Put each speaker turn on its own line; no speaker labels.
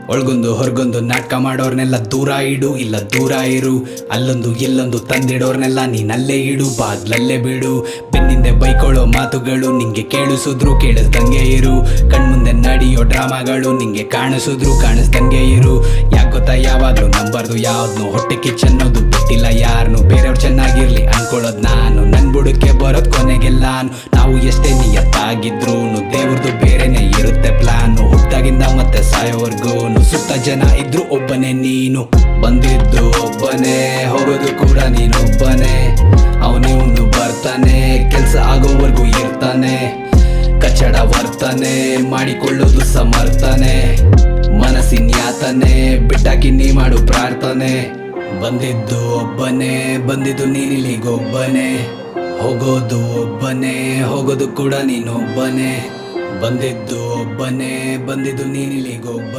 ಒಳಗೊಂದು ಹೊರಗೊಂದು ನಾಟಕ ಮಾಡೋರ್ನೆಲ್ಲ ದೂರ ಇಡು, ಇಲ್ಲ ದೂರ ಇರು. ಅಲ್ಲೊಂದು ಇಲ್ಲೊಂದು ತಂದಿಡೋರ್ನೆಲ್ಲ ನೀನಲ್ಲೇ ಇಡು, ಬಾಗ್ಲಲ್ಲೇ ಬಿಡು. ಬೆನ್ನಿಂದೆ ಬೈಕೊಳ್ಳೋ ಮಾತುಗಳು ನಿಂಗೆ ಕೇಳಿಸಿದ್ರು ಕೇಳಿಸ್ದಂಗೆ ಇರು. ಕಣ್ಮುಂದೆ ನಡೆಯೋ ಡ್ರಾಮಾಗಳು ನಿಂಗೆ ಕಾಣಿಸಿದ್ರು ಕಾಣಿಸ್ದಂಗೆ ಇರು. ಯಾಕೊತ್ತಾ ಯಾವಾಗ್ಲೂ ನಂಬರ್ದು ಯಾವ್ದು ಹೊಟ್ಟೆ ಕಿಚ್ಚನ್ನೋದು ಬಿಟ್ಟಿಲ್ಲ ಯಾರನ್ನು. ಬೇರೆಯವ್ರು ಚೆನ್ನಾಗಿರ್ಲಿ ಅನ್ಕೊಳ್ಳೋದು ನಾನು, ನನ್ ಬುಡಕ್ಕೆ ಬರೋದ್ ಕೊನೆಗೆಲ್ಲಾನು. ನಾವು ಎಷ್ಟೇ ನಿಯತ್ತಾಗಿದ್ರು ದೇವ್ರದ್ದು ಬೇರೆನೆ ಇರುತ್ತೆ ಪ್ಲಾನು. ಹುಟ್ಟಾಗಿಂದ ಮತ್ತೆ ಸಾಯೋವರ್ಗು ಸುತ್ತ ಜನ ಇದ್ರು ಒಬ್ಬನೇ ನೀನು. ಬಂದಿದ್ದು ಒಬ್ಬನೇ, ಹೋಗೋದು ಕೂಡ ನೀನೊಬ್ಬನೇ. ಅವನಿವನು ಬರ್ತಾನೆ, ಕೆಲ್ಸ ಆಗೋವರೆಗೂ ಇರ್ತಾನೆ. ಕಚ್ಚಡ ವರ್ತನೆ ಮಾಡಿಕೊಳ್ಳೋದು ಸಮರ್ಥನೆ. ಮನಸ್ಸಿನ ಯಾತನೆ ಬಿಟ್ಟಾಕಿ ನೀ ಮಾಡು ಪ್ರಾರ್ಥನೆ. ಬಂದಿದ್ದು ಒಬ್ಬನೇ, ಬಂದಿದ್ದು ನೀನಿಲ್ಲಿಗೊಬ್ಬನೇ. ಹೋಗೋದು ಒಬ್ಬನೇ, ಹೋಗೋದು ಕೂಡ ನೀನೊಬ್ಬನೇ. ಬಂದಿದ್ದು ಒಬ್ಬನೇ, ಬಂದಿದ್ದು ನೀನಿಲ್ಲಿಗೊಬ್ಬ